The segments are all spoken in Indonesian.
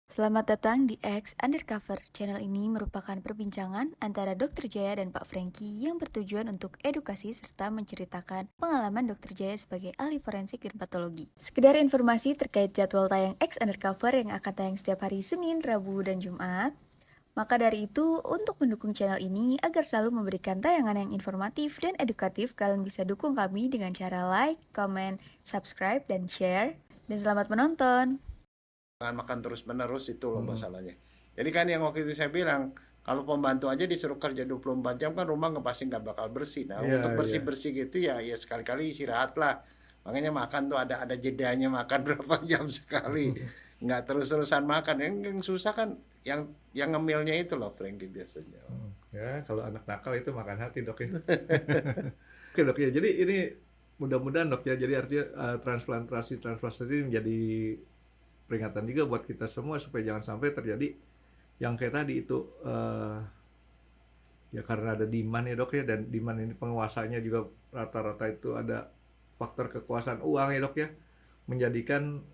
Selamat datang di X Undercover. Channel ini merupakan perbincangan antara Dr. Jaya dan Pak Franky yang bertujuan untuk edukasi serta menceritakan pengalaman Dr. Jaya sebagai ahli forensik dan patologi. Sekedar informasi terkait jadwal tayang X Undercover yang akan tayang setiap hari Senin, Rabu, dan Jumat. Maka dari itu, untuk mendukung channel ini agar selalu memberikan tayangan yang informatif dan edukatif, kalian bisa dukung kami dengan cara like, comment, subscribe, dan share. Dan selamat menonton! Makan terus-menerus itu loh masalahnya. Jadi kan yang waktu itu saya bilang, kalau pembantu aja disuruh kerja 24 jam kan rumah pasti nggak bakal bersih. Nah, untuk bersih-bersih gitu ya sekali-kali istirahat lah. Makanya makan tuh ada jedanya, makan berapa jam sekali. Nggak terus-terusan makan. Yang susah kan yang ngemilnya itu loh, Frankie biasanya. Ya, kalau anak nakal itu makan hati, Dok ya. Oke, Dok ya. Jadi ini mudah-mudahan, Dok ya. Jadi artinya transplantasi ini menjadi peringatan juga buat kita semua supaya jangan sampai terjadi yang kayak tadi itu ya karena ada demand ya, Dok ya, dan demand ini penguasanya juga rata-rata itu ada faktor kekuasaan uang ya, Dok ya, menjadikan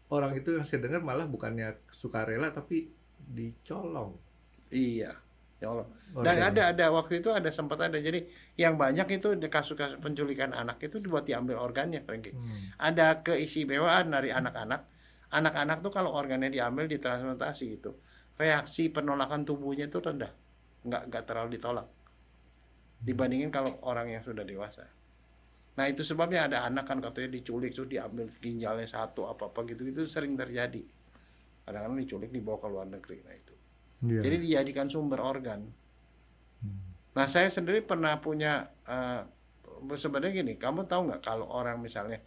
orang itu yang saya dengar malah bukannya sukarela tapi dicolong. Iya, ya Allah. Dan ada waktu itu sempat ada. Jadi yang banyak itu kasus-kasus penculikan anak itu buat diambil organnya, Frankie. Ada keistimewaan dari anak-anak. Anak-anak tuh kalau organnya diambil ditransplantasi itu reaksi penolakan tubuhnya itu rendah, nggak terlalu ditolak dibandingin kalau orang yang sudah dewasa. Nah itu sebabnya ada anak kan katanya diculik terus diambil ginjalnya satu apa gitu sering terjadi. Kadang-kadang diculik dibawa ke luar negeri. Nah itu. Jadi dijadikan sumber organ. Nah saya sendiri pernah punya sebenarnya gini, kamu tahu nggak kalau orang misalnya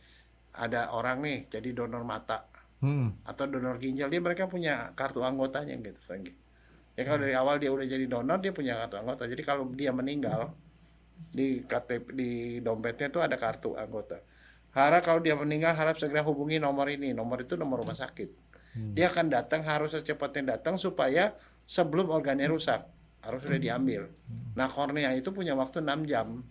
ada orang nih jadi donor mata atau donor ginjal, mereka punya kartu anggotanya gitu, Frankie. Ya kalau dari awal dia udah jadi donor, dia punya kartu anggota. Jadi kalau dia meninggal di KTP di dompetnya itu ada kartu anggota. Kalau dia meninggal harap segera hubungi nomor ini. Nomor itu nomor rumah sakit. Dia akan datang, harus secepatnya datang supaya sebelum organnya rusak harus sudah diambil. Nah kornea itu punya waktu 6 jam.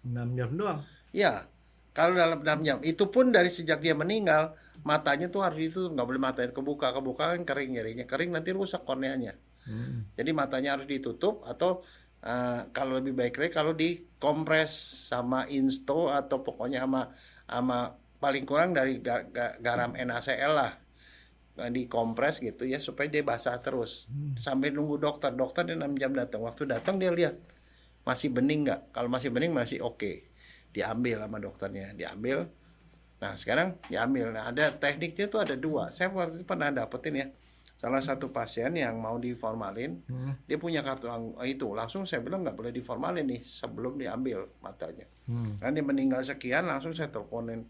6 jam doang? Ya, kalau dalam 6 jam. Itu pun dari sejak dia meninggal, matanya tuh harus itu nggak boleh matanya kebuka kan kering, jadinya kering nanti rusak korneanya. Jadi matanya harus ditutup atau kalau lebih baik lagi kalau dikompres sama insto atau pokoknya sama paling kurang dari garam NaCl lah, dikompres gitu ya supaya dia basah terus sampai nunggu dokter dia 6 jam datang. Waktu datang dia lihat masih bening nggak, kalau masih bening masih oke. Diambil sama dokternya, diambil. Nah sekarang diambil. Nah ada tekniknya tuh ada dua. Saya waktu itu pernah dapetin ya. Salah satu pasien yang mau diformalin, dia punya kartu itu. Langsung saya bilang nggak boleh diformalin nih sebelum diambil matanya. Karena dia meninggal sekian, langsung saya teleponin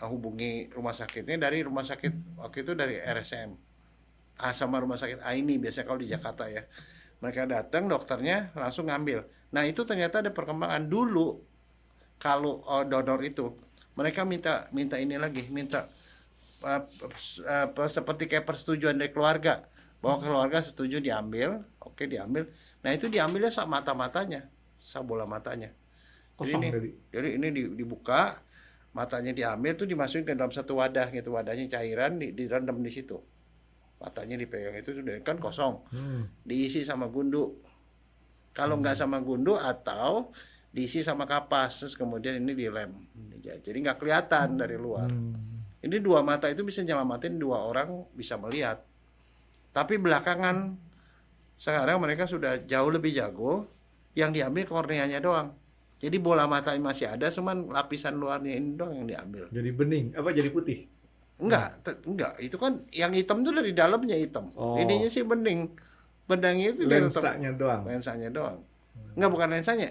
hubungi rumah sakitnya dari rumah sakit waktu itu dari RSM. Sama rumah sakit ini biasanya kalau di Jakarta ya. Mereka datang, dokternya langsung ngambil. Nah itu ternyata ada perkembangan dulu. Kalau donor itu mereka minta ini lagi, minta seperti kayak persetujuan dari keluarga bahwa keluarga setuju diambil, oke diambil. Nah itu diambilnya sama matanya, bola matanya. Kosong jadi ini dibuka, matanya diambil tuh dimasukin ke dalam satu wadah gitu, wadahnya cairan direndam di situ, matanya dipegang itu sudah kan kosong, diisi sama gundu. Kalau nggak sama gundu atau diisi sama kapas, terus kemudian ini dilem, jadi nggak kelihatan dari luar. Ini dua mata itu bisa nyelamatin 2 orang bisa melihat. Tapi belakangan sekarang mereka sudah jauh lebih jago, yang diambil korneanya doang. Jadi bola mata masih ada, cuman lapisan luarnya ini doang yang diambil. Jadi bening, apa jadi putih? Enggak, itu kan yang hitam tuh dari dalamnya hitam. Ininya sih bening. Benangnya itu lensanya doang. Lensanya doang. Enggak, bukan lensanya.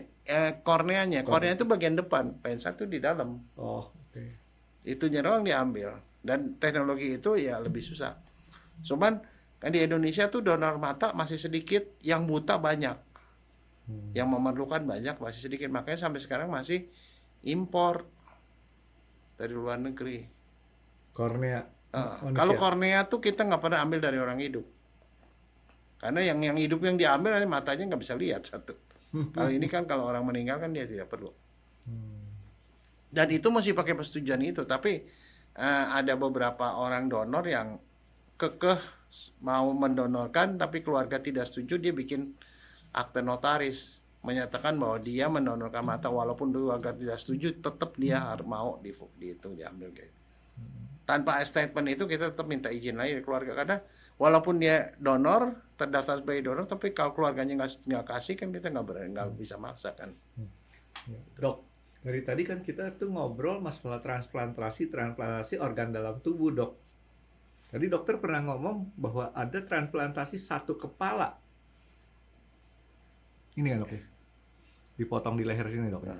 Korneanya. Kornea itu bagian depan, lensa itu di dalam. Itunya doang diambil. Dan teknologi itu ya lebih susah. Cuman kan di Indonesia tuh donor mata masih sedikit, yang buta banyak. Yang memerlukan banyak masih sedikit. Makanya sampai sekarang masih impor dari luar negeri. Kornea. Kalau kornea tuh kita nggak pernah ambil dari orang hidup. Karena yang hidup yang diambil nanti matanya nggak bisa lihat satu. Kalau ini kan kalau orang meninggal kan dia tidak perlu. Dan itu masih pakai persetujuan itu. Tapi ada beberapa orang donor yang kekeh mau mendonorkan tapi keluarga tidak setuju, dia bikin akte notaris menyatakan bahwa dia mendonorkan mata walaupun keluarga tidak setuju, tetap dia harus mau itu diambil kayak. Tanpa statement itu kita tetap minta izin lagi dari keluarga, karena walaupun dia donor, terdaftar sebagai donor, tapi kalau keluarganya nggak kasih kan kita nggak bisa maksa kan. Dok, dari tadi kan kita tuh ngobrol masalah transplantasi organ dalam tubuh, Dok. Tadi dokter pernah ngomong bahwa ada transplantasi satu kepala. Ini kan, Dok ya? Dipotong di leher sini, Dok ya.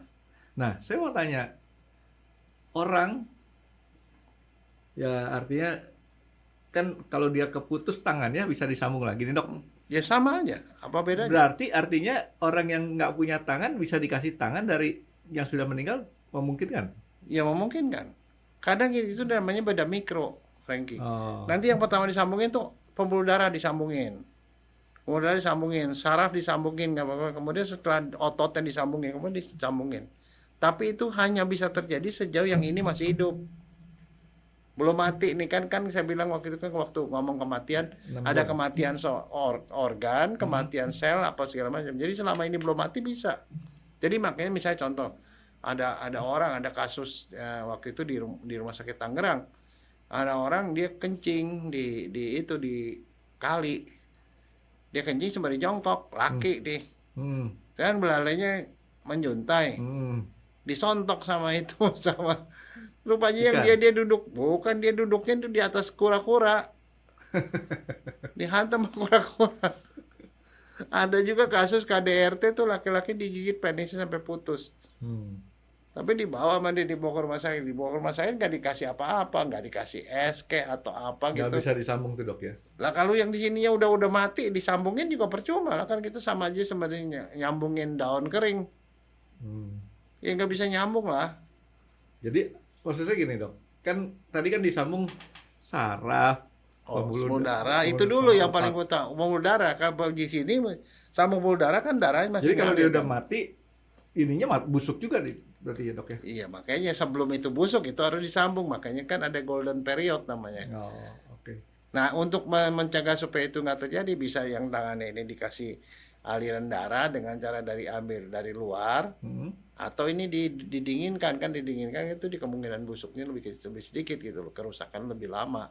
Nah, saya mau tanya, orang ya artinya kan kalau dia keputus tangannya bisa disambung lagi nih, Dok. Ya sama aja, apa bedanya? Berarti artinya orang yang nggak punya tangan bisa dikasih tangan dari yang sudah meninggal, memungkinkan? Ya memungkinkan. Kadang itu namanya beda mikro, Frankie. Oh. Nanti yang pertama disambungin tuh pembuluh darah disambungin. Pembuluh darah disambungin, saraf disambungin, nggak apa-apa. Kemudian setelah ototnya disambungin, kemudian disambungin. Tapi itu hanya bisa terjadi sejauh yang ini masih hidup. Belum mati nih kan saya bilang waktu itu kan waktu ngomong kematian, ada kematian organ, kematian sel apa segala macam. Jadi selama ini belum mati bisa. Jadi makanya misalnya contoh ada orang, ada kasus waktu itu di rumah sakit Tangerang, ada orang dia kencing di kali, dia kencing sembari jongkok, laki deh, kan belalainya menjuntai, disontok sama itu sama rupanya yang dia duduk, bukan dia duduknya itu di atas kura-kura, dihantam kura-kura. Ada juga kasus KDRT tuh laki-laki digigit penisnya sampai putus. Tapi dibawa dibawa ke rumah sakit, nggak dikasih apa-apa, nggak dikasih SK atau apa gitu. Nggak bisa disambung tuh, Dok ya. Lah kalau yang di sininya udah mati, disambungin juga percuma lah, kan kita sama aja sebenarnya nyambungin daun kering. Ya nggak bisa nyambung lah. Jadi maksudnya gini, Dok, kan tadi kan disambung saraf, pembuluh darah itu dulu yang paling utama. Pembuluh darah kan di sini sambung pembuluh darah kan darahnya masih. Jadi kalau dia kan udah mati, ininya busuk juga berarti ya, Dok ya. Iya, makanya sebelum itu busuk itu harus disambung, makanya kan ada golden period namanya. Oh, oke. Nah, untuk mencegah supaya itu nggak terjadi, bisa yang tangannya ini dikasih aliran darah dengan cara ambil dari luar, atau ini didinginkan itu di kemungkinan busuknya lebih sedikit gitu loh, kerusakan lebih lama.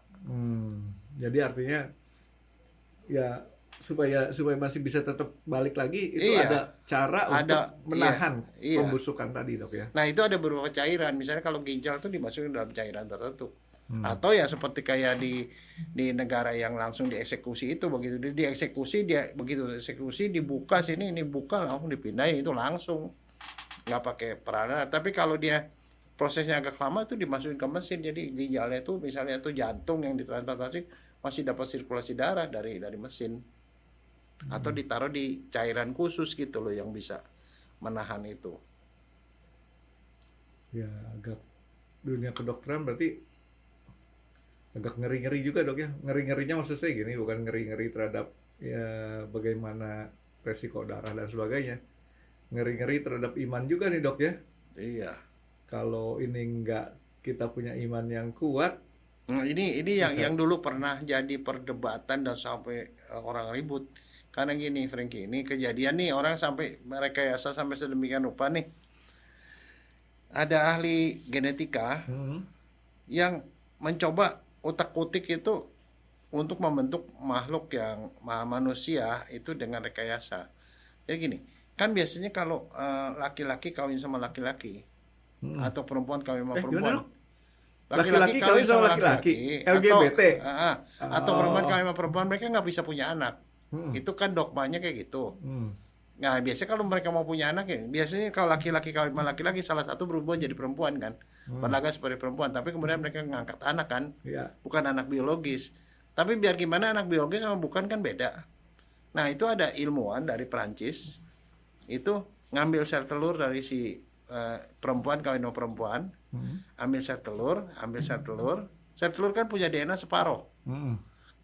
Jadi artinya ya supaya masih bisa tetap balik lagi itu ada cara untuk menahan pembusukan tadi, Dok ya. Nah, itu ada beberapa cairan, misalnya kalau ginjal tuh dimasukin dalam cairan tertentu. Atau ya seperti kayak di negara yang langsung dieksekusi itu, begitu begitu eksekusi dibuka sini, ini buka langsung dipindahin itu langsung, nggak pakai peralatan. Tapi kalau dia prosesnya agak lama itu dimasukin ke mesin, jadi ginjalnya itu misalnya itu jantung yang ditransplantasi masih dapat sirkulasi darah dari mesin, atau ditaruh di cairan khusus gitu loh yang bisa menahan itu. Ya agak dunia kedokteran berarti agak ngeri-ngeri juga, Dok ya. Ngeri-ngerinya maksud saya gini, bukan ngeri-ngeri terhadap ya bagaimana resiko darah dan sebagainya. Ngeri-ngeri terhadap iman juga nih, Dok ya. Iya. Kalau ini enggak kita punya iman yang kuat. Nah, ini yang dulu pernah jadi perdebatan dan sampai orang ribut. Karena gini, Frankie, ini kejadian nih orang sampai merekayasa sampai sedemikian rupa nih. Ada ahli genetika yang mencoba utak-utik itu untuk membentuk makhluk yang manusia itu dengan rekayasa. Jadi gini, kan biasanya kalau laki-laki kawin sama laki-laki atau perempuan kawin sama perempuan, laki-laki kawin sama laki-laki, LGBT, atau perempuan kawin sama perempuan, mereka nggak bisa punya anak. Itu kan dogmanya kayak gitu. Nah, biasanya kalau mereka mau punya anak ya, biasanya kalau laki-laki kawin sama laki-laki salah satu berubah jadi perempuan kan. Padahal seperti perempuan, tapi kemudian mereka ngangkat anak kan. Bukan anak biologis. Tapi biar gimana anak biologis sama bukan kan beda. Nah, itu ada ilmuwan dari Perancis itu ngambil sel telur dari si perempuan kawin sama perempuan, ambil sel telur kan punya DNA separuh.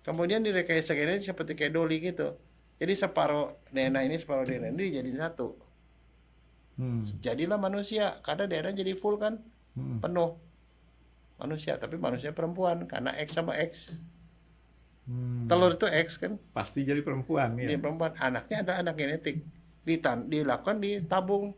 Kemudian direkayasa genetik seperti kayak doli gitu. Jadi separuh DNA ini separuh DNA ini dijadiin satu. Jadilah manusia, karena DNA jadi full kan, penuh manusia, tapi manusia perempuan karena X sama X. Telur itu X kan, Pasti jadi perempuan ya. dia perempuan, anaknya ada anak genetik, dilakukan di tabung,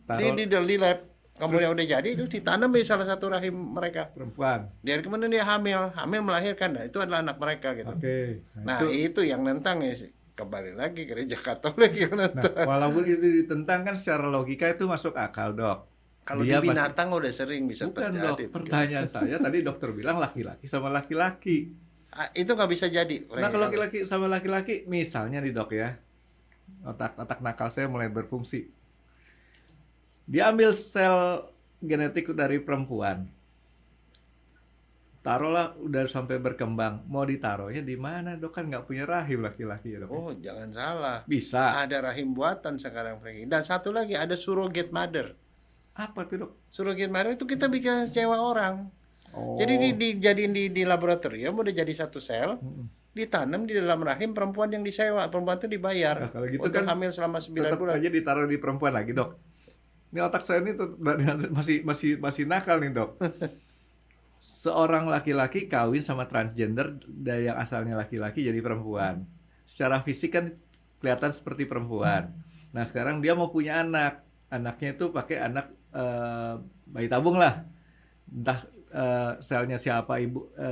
Taruh di lab, kemudian udah jadi itu ditanam di salah satu rahim mereka. perempuan. Dari kemudian dia hamil melahirkan, nah itu adalah anak mereka gitu. Oke. Nah itu yang nentang ya, kembali lagi gereja Katolik yang Nah, nentang. walaupun itu ditentang kan secara logika itu masuk akal, Dok. Kalau di Dia pasti- binatang udah sering bisa Bukan, Dok. terjadi. Pertanyaan saya tadi dokter bilang laki-laki sama laki-laki. Itu nggak bisa jadi. Nah, kalau laki-laki sama laki-laki, misalnya nih, Dok ya. Otak nakal saya mulai berfungsi. Dia ambil sel genetik dari perempuan. Taruhlah udah sampai berkembang, mau ditaruhnya di mana, Dok? Kan nggak punya rahim laki-laki ya, Dok. Oh jangan salah. Bisa. Ada rahim buatan sekarang Frankie. Dan satu lagi ada surrogate mother. Apa tuh, Dok? Surrogate mother itu kita bikin sewa orang. Oh. Jadi dijadiin di laboratorium udah jadi satu sel, ditanam di dalam rahim perempuan yang disewa. Perempuan itu dibayar Nah, kalau gitu untuk kan hamil selama 9 tetap bulan. aja ditaruh di perempuan lagi, Dok. Ini otak saya ini masih nakal nih, Dok. Seorang laki-laki kawin sama transgender yang asalnya laki-laki jadi perempuan. Secara fisik kan kelihatan seperti perempuan. Nah, sekarang dia mau punya anak. Anaknya itu pakai anak bayi tabung lah. Entah selnya siapa,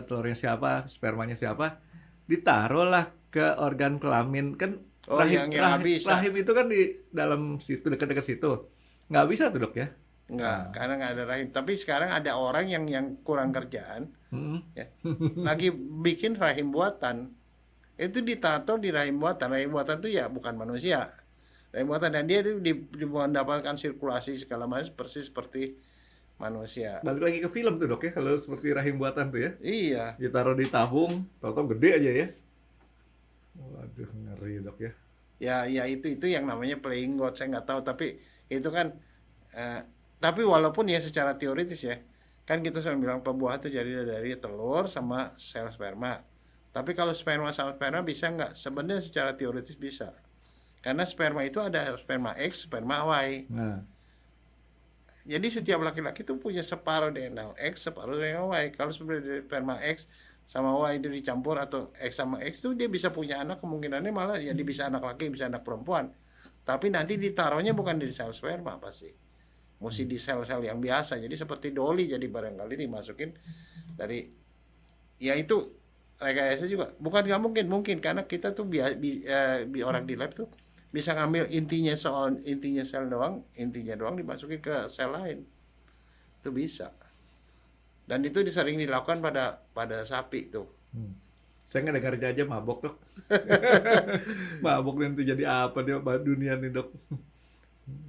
telurnya siapa, spermanya siapa, ditaruhlah ke organ kelamin kan. Oh, yang nggak bisa. Rahim itu kan di dalam situ, dekat-dekat situ. Nggak bisa tuh, Dok ya. Enggak, karena nggak ada rahim. Tapi sekarang ada orang yang kurang kerjaan, ya, lagi bikin rahim buatan. Itu ditaruh di rahim buatan. Rahim buatan itu ya bukan manusia. Rahim buatan, dan dia itu mendapatkan sirkulasi segala macam persis seperti manusia. Balik lagi ke film tuh, Dok ya, kalau seperti rahim buatan tuh ya. Iya. Ditaruh di tabung, tahu-tahu gede aja ya. Waduh, ngeri, Dok ya. Ya itu yang namanya playing God. Saya nggak tahu, tapi itu kan tapi walaupun ya secara teoritis ya, kan kita selalu bilang pembuahan itu jadi dari telur sama sel sperma. Tapi kalau sperma sama sperma bisa nggak? Sebenarnya secara teoritis bisa. Karena sperma itu ada sperma X, sperma Y. Nah, Jadi setiap laki-laki itu punya separuh DNA X, separuh DNA Y. Kalau sebenarnya sperma X sama Y itu dicampur atau X sama X itu dia bisa punya anak, kemungkinannya malah ya dia bisa anak laki, bisa anak perempuan. Tapi nanti ditaruhnya bukan di sel sperma pasti. Mesti di sel-sel yang biasa. Jadi seperti doli, jadi barangkali dimasukin dari, ya itu rekayasa juga. Bukan nggak mungkin karena kita tuh orang di lab tuh bisa ngambil intinya sel doang, intinya doang dimasukin ke sel lain. Itu bisa. Dan itu sering dilakukan pada sapi tuh. saya nggak dengar aja mabok, Dok. Mabok nanti jadi apa dia dunia nih, Dok.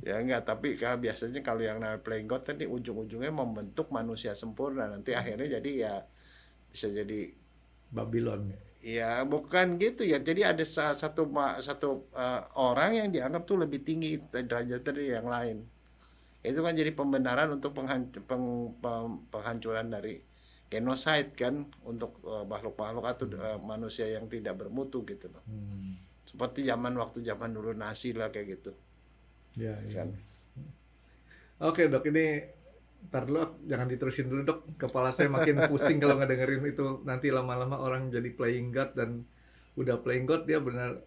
Ya enggak, tapi biasanya kalau yang namanya playing God tadi ujung-ujungnya membentuk manusia sempurna, nanti akhirnya jadi ya bisa jadi Babylon. ya bukan gitu ya. Jadi ada satu orang yang dianggap tuh lebih tinggi derajat dari yang lain. Itu kan jadi pembenaran untuk penghancuran dari genocide kan, untuk makhluk-makhluk atau manusia yang tidak bermutu gitu loh. Seperti waktu zaman dulu Nazi lah kayak gitu. Ya, ya. Kan. Oke, Dok, ini ntar dulu, jangan diterusin dulu, Dok. Kepala saya makin pusing kalau ngedengerin itu. Nanti lama-lama orang jadi playing God, dan udah playing God dia benar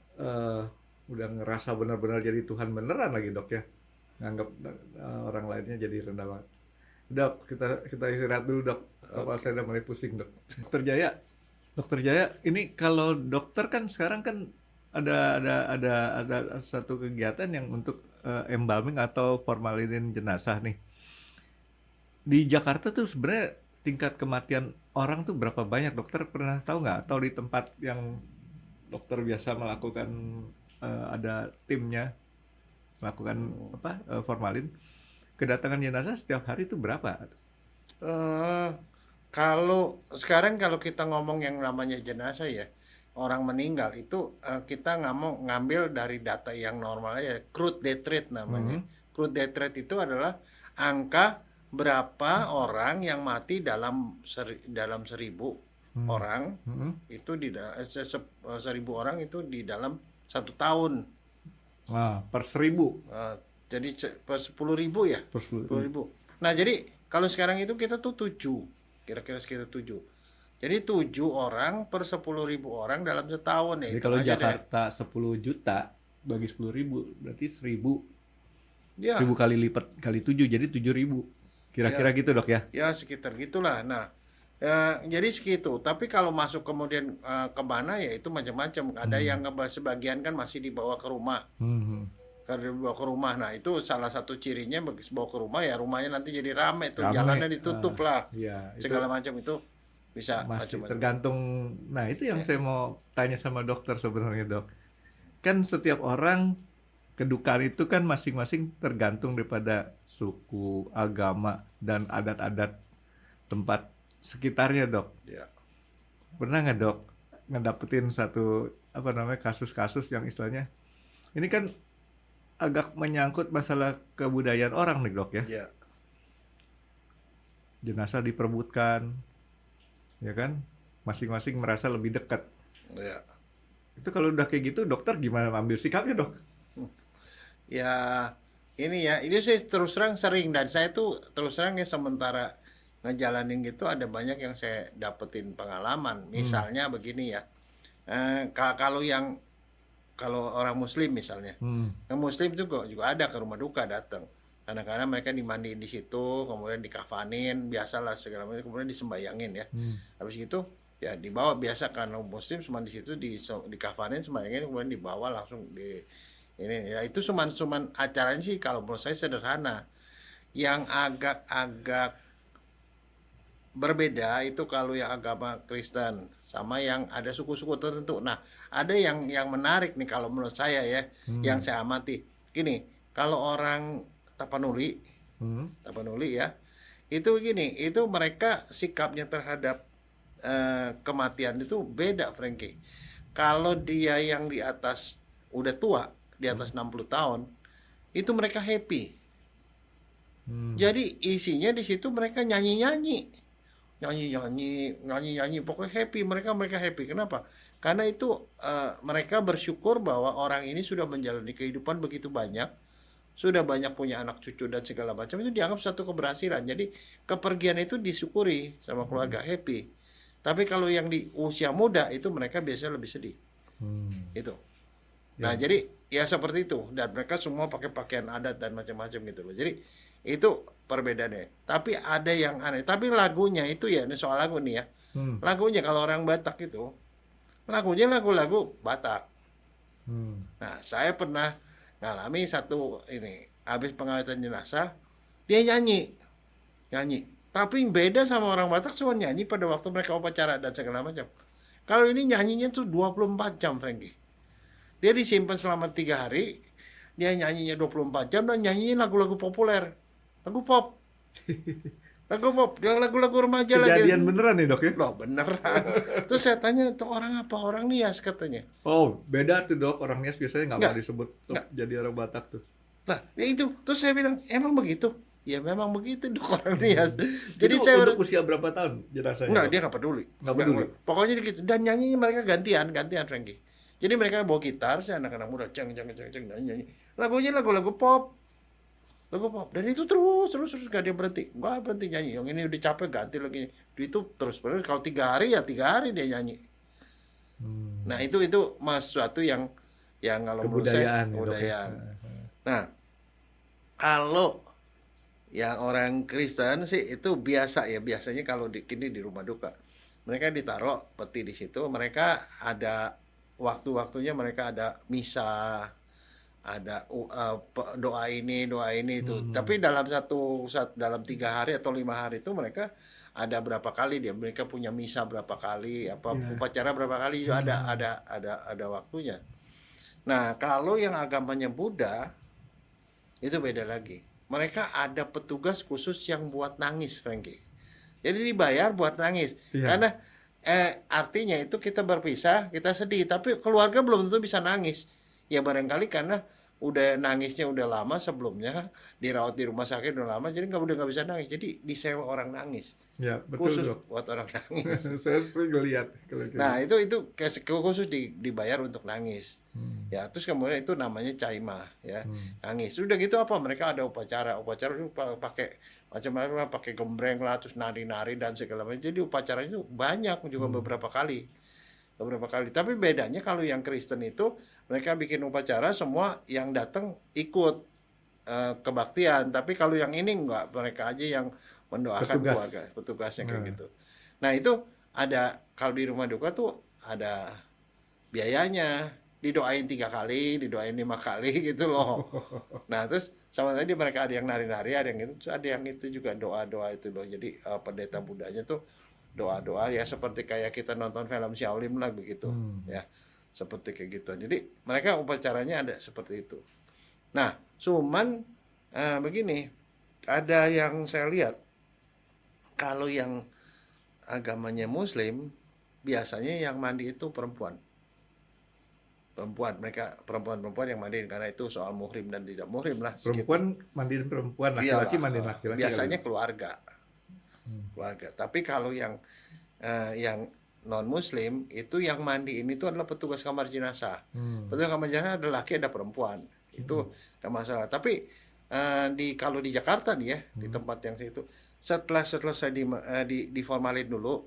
udah ngerasa benar-benar jadi Tuhan beneran lagi, Dok ya. Nganggap orang lainnya jadi rendah banget. Dok, kita istirahat dulu, Dok. Kepala saya udah mulai pusing, Dok. Dokter Jaya, ini kalau dokter kan sekarang kan ada satu kegiatan yang untuk embalming atau formalinin jenazah nih. Di Jakarta tuh sebenarnya tingkat kematian orang tuh berapa banyak, dokter pernah tahu nggak? Atau di tempat yang dokter biasa melakukan ada timnya melakukan formalin, kedatangan jenazah setiap hari itu berapa? Kalau sekarang kalau kita ngomong yang namanya jenazah ya, orang meninggal itu kita ngambil dari data yang normal aja, crude death rate namanya. Crude death rate itu adalah angka berapa orang yang mati dalam 1.000 orang, itu di 1.000 orang itu di dalam 1 tahun. Wah, per 1.000. Jadi per 10.000 ya. Per 10.000. 10.000. Nah jadi kalau sekarang itu kita tuh 7, kira-kira sekitar 7. Jadi 7 orang per 10.000 orang dalam setahun ya. Jadi Itu kalau aja deh. Jakarta 10 juta bagi 10.000 berarti 1.000. Ya, 1.000 kali lipat kali 7 jadi 7.000. Kira-kira gitu dok ya? ya sekitar gitulah. Nah, jadi segitu. Tapi kalau masuk kemudian ke mana ya itu macam-macam. Ada yang sebagian kan masih dibawa ke rumah. Hmm. Kalau dibawa ke rumah, nah itu salah satu cirinya begitu bawa ke rumah ya rumahnya nanti jadi rame tuh, Rame. jalannya ditutup lah, Iya, itu segala macam itu bisa masih macam-macam. tergantung. Nah, itu yang saya mau tanya sama dokter sebenarnya, Dok. Kan setiap orang kedukaan itu kan masing-masing tergantung daripada suku, agama, dan adat-adat tempat sekitarnya, Dok. Ya. Pernah nggak, Dok, ngedapetin satu kasus-kasus yang istilahnya ini kan agak menyangkut masalah kebudayaan orang nih, Dok ya. Ya. Jenazah diperebutkan, ya kan? Masing-masing merasa lebih dekat. Ya. Itu kalau udah kayak gitu, dokter gimana ambil sikapnya, Dok? Ya, ini saya terus terang sering, dan saya tuh terus terang ya sementara ngejalanin gitu ada banyak yang saya dapetin pengalaman. Misalnya begini ya, kalau orang Muslim misalnya, yang Muslim itu juga ada ke rumah duka datang. Kadang-kadang mereka dimandiin di situ, kemudian dikafanin, biasalah segala macam, kemudian disembayangin ya. Habis itu ya dibawa biasa karena Muslim cuma di situ dikafanin, sembayangin, kemudian dibawa langsung di ini ya. Itu cuman acaranya sih kalau menurut saya sederhana. Yang agak-agak berbeda itu kalau yang agama Kristen sama yang ada suku-suku tertentu. Nah, ada yang menarik nih kalau menurut saya ya, yang saya amati. Gini, kalau orang Tapanuli ya, itu gini, itu mereka sikapnya terhadap kematian itu beda, Frankie. Kalau dia yang di atas udah tua, di atas 60 tahun, itu mereka happy. Jadi isinya di situ mereka nyanyi-nyanyi, pokoknya happy, mereka happy. Kenapa? Karena itu mereka bersyukur bahwa orang ini sudah menjalani kehidupan begitu banyak, sudah banyak punya anak cucu dan segala macam, itu dianggap satu keberhasilan. Jadi kepergian itu disyukuri sama keluarga, happy. Tapi kalau yang di usia muda itu mereka biasanya lebih sedih. Itu. Nah, jadi ya seperti itu, dan mereka semua pakai pakaian adat dan macam-macam gitu loh. Jadi itu perbedaannya. Tapi ada yang aneh. Tapi lagunya itu ya, ini soal lagu nih ya. Lagunya kalau orang Batak itu lagunya lagu-lagu Batak. Nah, saya pernah ngalami satu ini, habis pengawetan jenazah, dia nyanyi. Tapi beda sama orang Batak, cuma nyanyi pada waktu mereka upacara dan segala macam. Kalau ini nyanyinya tuh 24 jam, Frankie. Dia disimpan selama 3 hari, dia nyanyinya 24 jam dan nyanyiin lagu-lagu populer. Lagu pop. Dia lagu-lagu remaja lagi. Kejadian beneran nih, Dok ya? Loh, beneran. Terus saya tanya, itu orang apa? Orang Nias katanya. Oh, beda tuh, Dok. Orang Nias biasanya nggak mau disebut jadi orang Batak tuh. Nah, ya itu. Terus saya bilang, emang begitu? Ya memang begitu, Dok, orang Nias. Jadi untuk usia berapa tahun jenazahnya? Enggak, dia nggak peduli. Nggak peduli. Pokoknya gitu. Dan nyanyinya mereka gantian, Frankie. Jadi mereka bawa gitar, si anak-anak muda ceng nyanyi. Lagunya lagu-lagu pop. Dan itu terus gak dia berhenti. Gak berhenti nyanyi. Yang ini udah capek ganti lagi. Itu terus. Kalau 3 hari ya 3 hari dia nyanyi. Nah, itu sesuatu yang kalau menurut saya kebudayaan. Nah, kalau yang orang Kristen sih itu biasa ya. Biasanya kalau di rumah duka, mereka ditaruh peti di situ. Mereka ada waktu-waktunya, mereka ada misa, ada doa ini itu. Tapi dalam dalam 3 hari atau 5 hari itu mereka ada berapa kali mereka punya misa berapa kali, upacara berapa kali, itu ada waktunya. Nah, kalau yang agamanya Buddha itu beda lagi. Mereka ada petugas khusus yang buat nangis, Frankie. Jadi dibayar buat nangis. Karena artinya itu kita berpisah, kita sedih, tapi keluarga belum tentu bisa nangis. Ya barangkali karena udah nangisnya udah lama sebelumnya, dirawat di rumah sakit udah lama, jadi udah nggak bisa nangis, jadi disewa orang nangis Ya, betul khusus dok. buat orang nangis. Saya sering lihat kalau kayak Nah gitu. itu khusus dibayar untuk nangis. Ya terus kemudian itu namanya caima ya, nangis. Sudah gitu apa? Mereka ada upacara itu pakai macam-macam, pakai gembreng lah, terus nari-nari dan segala macam. Jadi upacaranya itu banyak juga beberapa kali. Tapi bedanya kalau yang Kristen itu mereka bikin upacara semua yang datang ikut kebaktian. Tapi kalau yang ini enggak, mereka aja yang mendoakan Petugas. keluarga, petugasnya kayak Nah. gitu. Nah itu ada, kalau di rumah duka tuh ada biayanya, didoain 3 kali, didoain 5 kali gitu loh. Nah terus sama tadi mereka ada yang nari-nari, ada yang itu, terus ada yang itu juga doa-doa itu loh. Jadi pendeta Budanya tuh doa-doa ya seperti kayak kita nonton film Shaolin lah begitu ya, seperti kayak gitu. Jadi mereka upacaranya ada seperti itu. Nah cuman begini, ada yang saya lihat kalau yang agamanya Muslim biasanya yang mandi itu perempuan, mereka perempuan yang mandiin, karena itu soal muhrim dan tidak muhrim lah segitu. Perempuan mandiin perempuan, laki-laki Iyalah, mandiin laki-laki. biasanya kali. keluarga. Tapi kalau yang non Muslim itu yang mandiin itu adalah petugas kamar jenazah. Petugas kamar jenazah ada laki ada perempuan, itu tidak masalah. Tapi kalau di Jakarta nih ya, di tempat yang situ, setelah selesai diformalin dulu,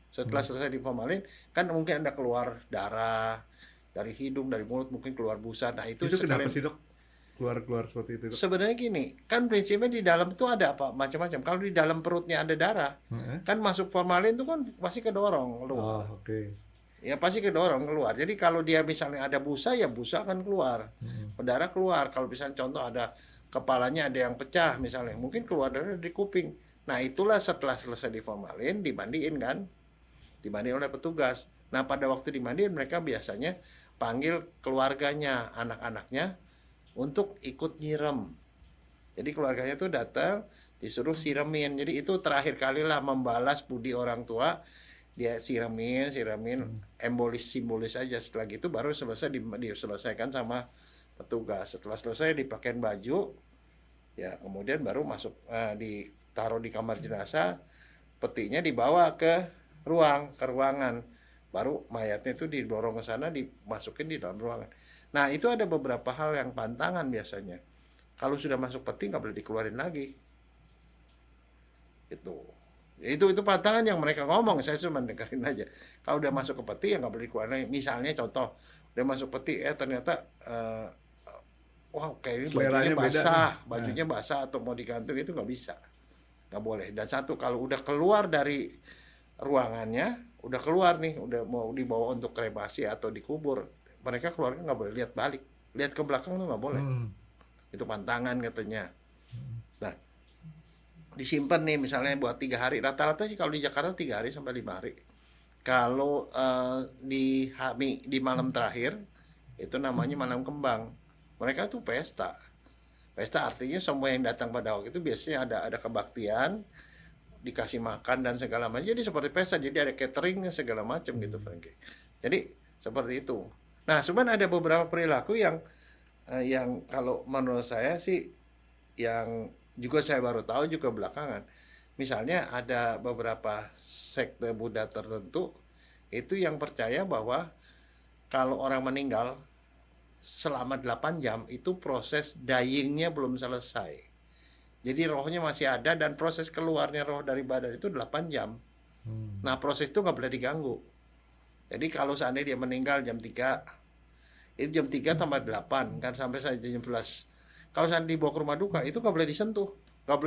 setelah selesai diformalin kan mungkin ada keluar darah dari hidung, dari mulut, mungkin keluar busa. Nah itu Itu kenapa sekalian. sih dok? Keluar seperti itu dok? Sebenarnya gini, kan prinsipnya di dalam itu ada apa macam-macam. Kalau di dalam perutnya ada darah, kan masuk formalin itu kan pasti kedorong keluar. Oh, oke. Ya pasti kedorong keluar. Jadi kalau dia misalnya ada busa, ya busa akan keluar, darah keluar. Kalau misalnya contoh ada kepalanya ada yang pecah misalnya, mungkin keluar darah dari kuping. Nah itulah setelah selesai diformalin, dimandiin kan, dimandiin oleh petugas. Nah pada waktu dimandiin mereka biasanya panggil keluarganya, anak-anaknya untuk ikut nyirem. Jadi keluarganya tuh datang disuruh siremin. Jadi itu terakhir kalilah membalas budi orang tua. Dia siremin, embolis simbolis aja. Setelah gitu baru selesai diselesaikan sama petugas. Setelah selesai dipakein baju, ya kemudian baru masuk ditaruh di kamar jenazah. Petinya dibawa ke ruangan. Baru mayatnya itu didorong ke sana, dimasukin di dalam ruangan. Nah itu ada beberapa hal yang pantangan biasanya. Kalau sudah masuk peti nggak boleh dikeluarin lagi. Itu pantangan yang mereka ngomong, saya cuma dengerin aja. Kalau udah masuk ke peti ya nggak boleh dikeluarin lagi. Misalnya contoh, udah masuk peti ternyata wah kayak ini Seleranya bajunya basah atau mau digantung, itu nggak bisa, nggak boleh. Dan satu, kalau udah keluar dari ruangannya, udah keluar nih, udah mau dibawa untuk kremasi atau dikubur, mereka keluarga nggak boleh lihat balik, lihat ke belakang tuh nggak boleh. Itu pantangan katanya. Nah disimpan nih misalnya buat 3 hari, rata-rata sih kalau di Jakarta 3 hari sampai 5 hari. Kalau di malam terakhir itu namanya malam kembang. Mereka tuh pesta artinya semua yang datang pada waktu itu biasanya ada kebaktian, dikasih makan dan segala macam. Jadi seperti pesta, jadi ada cateringnya segala macam gitu, Frankie. Jadi seperti itu. Nah, cuman ada beberapa perilaku yang kalau menurut saya sih yang juga saya baru tahu juga belakangan. Misalnya ada beberapa sekte Buddha tertentu itu yang percaya bahwa kalau orang meninggal selama 8 jam itu proses dyingnya belum selesai. Jadi rohnya masih ada dan proses keluarnya roh dari badan itu 8 jam. Nah proses itu nggak boleh diganggu. Jadi kalau seandainya dia meninggal jam 3, itu jam 3 tambah 8 kan sampai saja jam 11. Kalau seandainya dibawa ke rumah duka itu nggak boleh disentuh. Nggak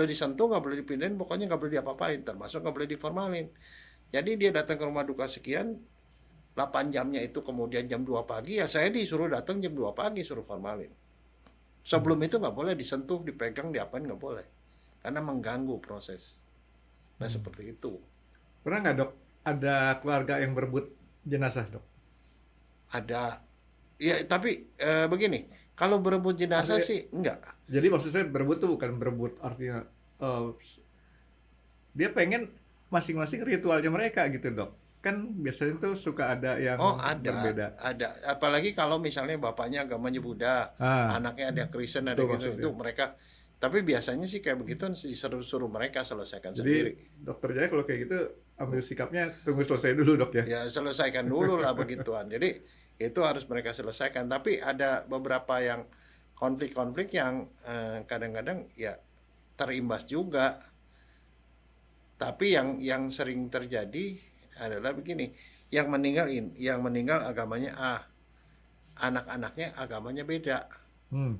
boleh dipindahin, pokoknya nggak boleh diapa-apain, termasuk nggak boleh diformalin. Jadi dia datang ke rumah duka sekian, 8 jamnya itu kemudian jam 2 pagi, ya saya disuruh datang jam 2 pagi suruh formalin. Sebelum itu nggak boleh disentuh, dipegang, diapain nggak boleh, karena mengganggu proses. Nah seperti itu. Pernah nggak dok ada keluarga yang berebut jenazah dok? Ada, ya tapi begini, kalau berebut jenazah sih enggak. Jadi maksud saya berebut tuh bukan berebut artinya dia pengen masing-masing ritualnya mereka gitu dok. kan biasanya tuh suka ada yang Oh ada, berbeda. ada. Apalagi kalau misalnya bapaknya agamanya Buddha, anaknya ada Kristen, ada itu gitu, maksudnya. itu mereka. Tapi biasanya sih kayak begitu disuruh mereka selesaikan Jadi sendiri. dokter Jaya kalau kayak gitu ambil sikapnya tunggu selesai dulu dok ya. Ya selesaikan dulu lah begituan. Jadi itu harus mereka selesaikan. Tapi ada beberapa yang konflik-konflik yang kadang-kadang ya terimbas juga. Tapi yang sering terjadi adalah begini, yang meninggal agamanya A, anak-anaknya agamanya beda.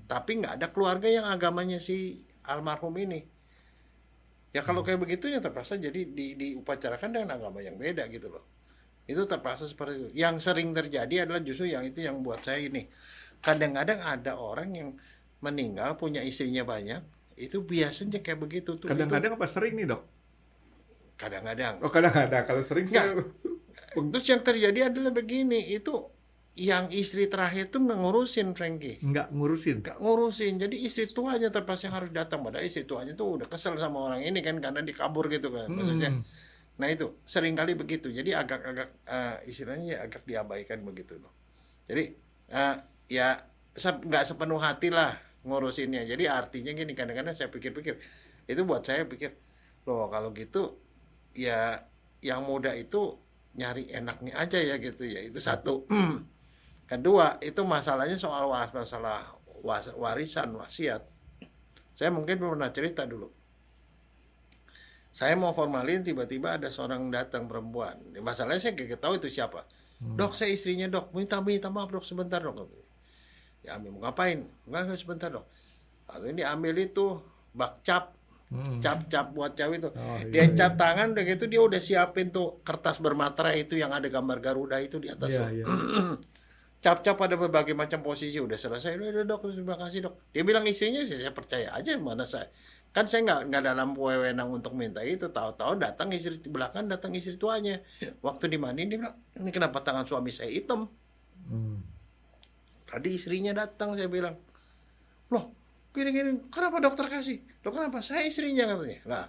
Tapi nggak ada keluarga yang agamanya si almarhum ini. Ya kalau kayak begitu ya terpaksa jadi diupacarakan dengan agama yang beda gitu loh. Itu terpaksa seperti itu. Yang sering terjadi adalah justru yang itu yang buat saya ini. Kadang-kadang ada orang yang meninggal punya istrinya banyak, itu biasanya kayak begitu tuh. Kadang-kadang apa sering nih dok? Kadang-kadang. Oh kadang-kadang, kalau sering sih. Terus yang terjadi adalah begini, itu yang istri terakhir tuh nggak ngurusin Frankie. Nggak ngurusin. Nggak ngurusin, jadi istri tuanya terpaksa harus datang. Padahal istri tuanya tuh udah kesel sama orang ini kan karena dikabur gitu kan, maksudnya. Nah itu sering kali begitu, jadi agak-agak istilahnya ya agak diabaikan begitu loh. Jadi ya nggak sepenuh hati lah ngurusinnya. Jadi artinya gini, kadang-kadang saya pikir-pikir, itu buat saya pikir, loh kalau gitu ya yang muda itu nyari enaknya aja ya gitu ya, itu satu. Kedua itu masalahnya soal masalah warisan wasiat. Saya mungkin pernah cerita dulu, saya mau formalin, tiba-tiba ada seorang datang perempuan. Masalahnya saya gak tahu itu siapa. Dok, saya istrinya dok, minta maaf dok, sebentar dok. Ya ambil, mau ngapain? Enggak sebentar dok. Lalu ini ambil itu bakcap, cap buat cewek itu. Dia cap tangan, udah gitu dia udah siapin tuh kertas bermaterai itu yang ada gambar Garuda itu di atas tuh. Cap ada berbagai macam posisi, udah selesai. Udah dok, terima kasih dok. Dia bilang istrinya sih, saya percaya aja, mana saya. Kan saya nggak dalam wewenang untuk minta itu. Tahu-tahu datang istri belakang, datang istri tuanya. Waktu dimandiin dia bilang, ini kenapa tangan suami saya hitam? Tadi istrinya datang, saya bilang, loh gini, kenapa dokter kasih? Dok kenapa? Saya istrinya katanya. Nah,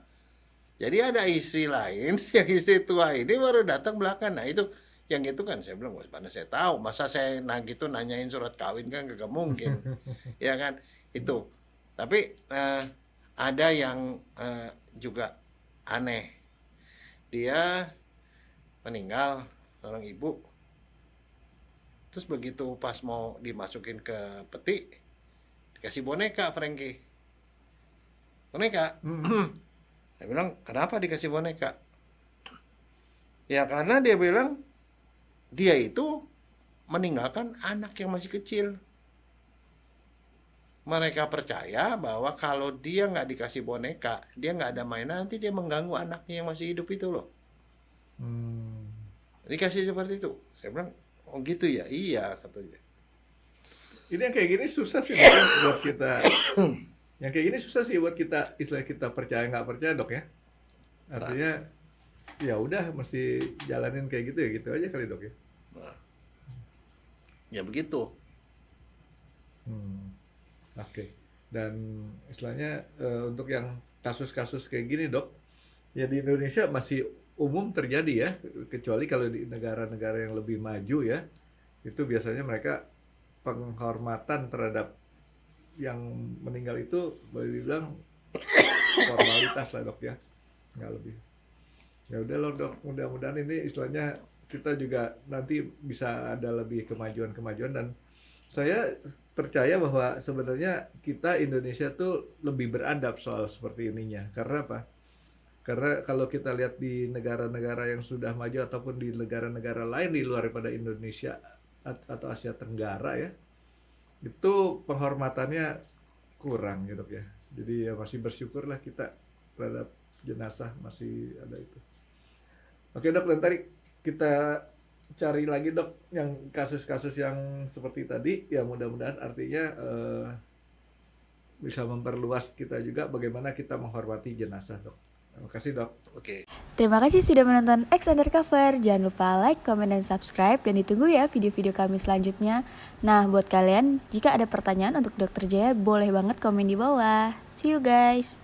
jadi ada istri lain, yang istri tua ini baru datang belakang. Nah itu, yang gitu kan saya bilang, mana saya tahu, masa saya gitu nanyain surat kawin kan gak mungkin. Ya kan, itu. Tapi ada yang juga aneh. Dia meninggal, seorang ibu. Terus begitu pas mau dimasukin ke peti, dikasih boneka Frankie. Boneka. Saya bilang, kenapa dikasih boneka? Ya karena dia bilang, dia itu meninggalkan anak yang masih kecil. Mereka percaya bahwa kalau dia nggak dikasih boneka, dia nggak ada mainan, nanti dia mengganggu anaknya yang masih hidup itu loh. Dikasih seperti itu. Saya bilang, oh gitu ya, iya katanya. Ini yang kayak gini susah sih buat kita. Yang kayak gini susah sih buat kita, istilah kita percaya nggak percaya dok ya. Artinya ya udah mesti jalanin kayak gitu aja kali dok ya. Ya begitu. Oke. Dan istilahnya untuk yang kasus-kasus kayak gini dok, ya di Indonesia masih umum terjadi ya, kecuali kalau di negara-negara yang lebih maju ya, itu biasanya mereka penghormatan terhadap yang meninggal itu boleh dibilang formalitas lah dok ya, nggak lebih. Ya udah loh dok, mudah-mudahan ini istilahnya kita juga nanti bisa ada lebih kemajuan dan saya percaya bahwa sebenarnya kita Indonesia tuh lebih beradab soal seperti ininya. Karena apa? Karena kalau kita lihat di negara-negara yang sudah maju ataupun di negara-negara lain di luar daripada Indonesia atau Asia Tenggara ya, itu penghormatannya kurang gitu ya. Jadi ya masih bersyukurlah kita terhadap jenazah masih ada itu. Oke dok, dan tadi kita cari lagi dok yang kasus-kasus yang seperti tadi, ya mudah-mudahan artinya bisa memperluas kita juga bagaimana kita menghormati jenazah dok. Terima kasih dok. Oke. Terima kasih sudah menonton X Undercover. Jangan lupa like, comment, dan subscribe. Dan ditunggu ya video-video kami selanjutnya. Nah, buat kalian, jika ada pertanyaan untuk Dr. Jaya, boleh banget komen di bawah. See you guys.